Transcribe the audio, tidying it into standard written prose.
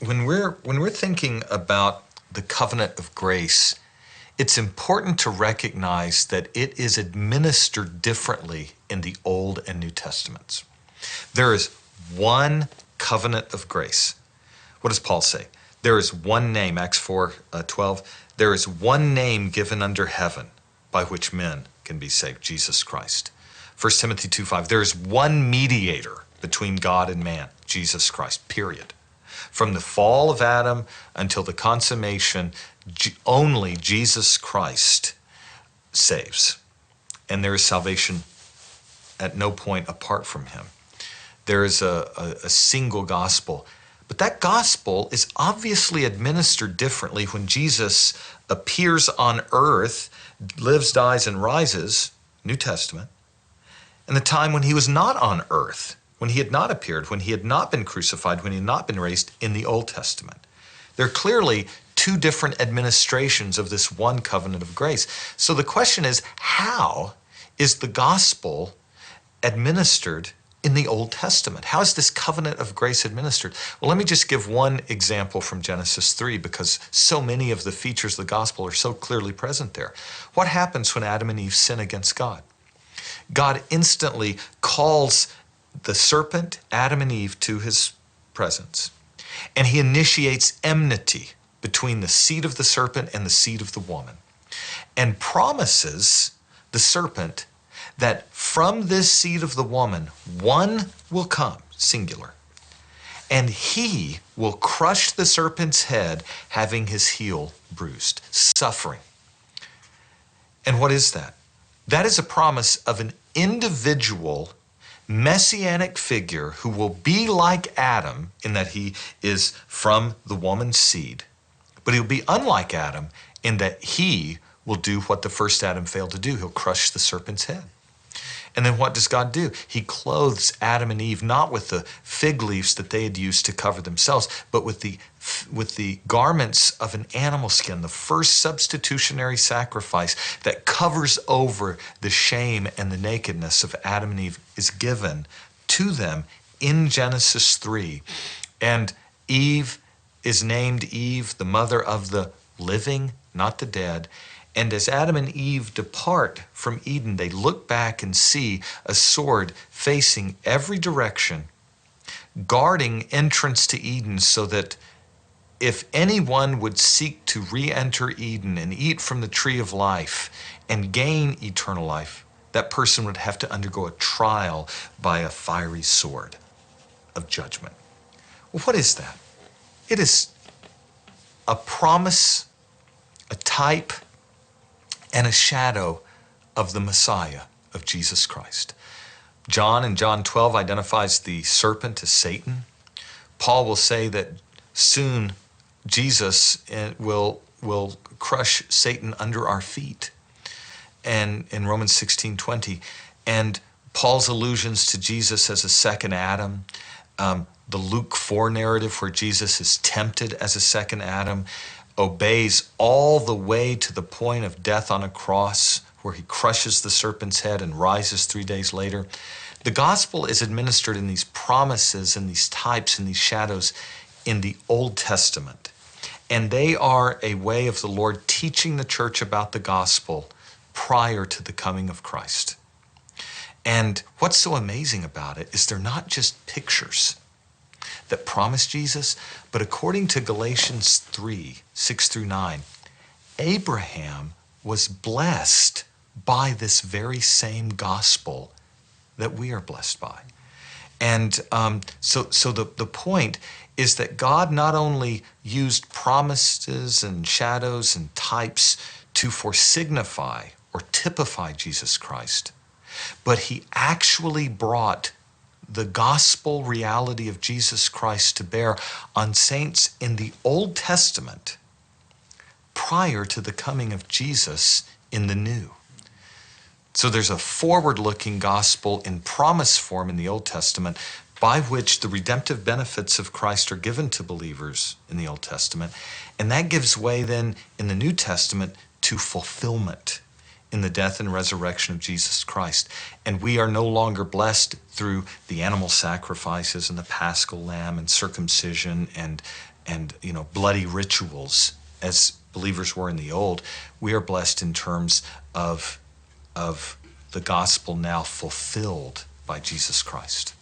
when we're thinking about the covenant of grace, it's important to recognize that it is administered differently in the Old and New Testaments. There is one covenant of grace. What does Paul say? There is one name, Acts 4:12. There is one name given under heaven by which men can be saved, Jesus Christ. 1 Timothy 2:5. There is one mediator between God and man, Jesus Christ, period. From the fall of Adam until the consummation, only Jesus Christ saves. And there is salvation at no point apart from him. There is a single gospel. But that gospel is obviously administered differently when Jesus appears on earth, lives, dies, and rises, New Testament, and the time when he was not on earth, when he had not appeared, when he had not been crucified, when he had not been raised in the Old Testament. There are clearly two different administrations of this one covenant of grace. So the question is, how is the gospel administered in the Old Testament? How is this covenant of grace administered? Well, let me just give one example from Genesis 3, because so many of the features of the gospel are so clearly present there. What happens when Adam and Eve sin against God? God instantly calls the serpent, Adam and Eve, to his presence. And he initiates enmity between the seed of the serpent and the seed of the woman, and promises the serpent that from this seed of the woman, one will come, singular, and he will crush the serpent's head, having his heel bruised, suffering. And what is that? That is a promise of an individual messianic figure who will be like Adam in that he is from the woman's seed, but he'll be unlike Adam in that he will do what the first Adam failed to do. He'll crush the serpent's head. And then what does God do? He clothes Adam and Eve not with the fig leaves that they had used to cover themselves, but with the garments of an animal skin, the first substitutionary sacrifice that covers over the shame and the nakedness of Adam and Eve is given to them in Genesis 3. And Eve is named Eve, the mother of the living, not the dead. And as Adam and Eve depart from Eden, they look back and see a sword facing every direction, guarding entrance to Eden, so that if anyone would seek to re-enter Eden and eat from the tree of life and gain eternal life, that person would have to undergo a trial by a fiery sword of judgment. Well, what is that? It is a promise, a type, and a shadow of the Messiah, of Jesus Christ. John in John 12 identifies the serpent as Satan. Paul will say that soon Jesus will crush Satan under our feet, and in Romans 16:20. And Paul's allusions to Jesus as a second Adam, the Luke 4 narrative where Jesus is tempted as a second Adam, obeys all the way to the point of death on a cross where he crushes the serpent's head and rises 3 days later. The gospel is administered in these promises and these types and these shadows in the Old Testament. And they are a way of the Lord teaching the church about the gospel prior to the coming of Christ. And what's so amazing about it is they're not just pictures that promise Jesus, but according to Galatians 3:6-9, Abraham was blessed by this very same gospel that we are blessed by. And so the point is that God not only used promises and shadows and types to foresignify or typify Jesus Christ, but he actually brought the gospel reality of Jesus Christ to bear on saints in the Old Testament prior to the coming of Jesus in the New. So there's a forward-looking gospel in promise form in the Old Testament by which the redemptive benefits of Christ are given to believers in the Old Testament. And that gives way then in the New Testament to fulfillment in the death and resurrection of Jesus Christ. And we are no longer blessed through the animal sacrifices and the paschal lamb and circumcision and and bloody rituals as believers were in the old. We are blessed in terms of the gospel now fulfilled by Jesus Christ.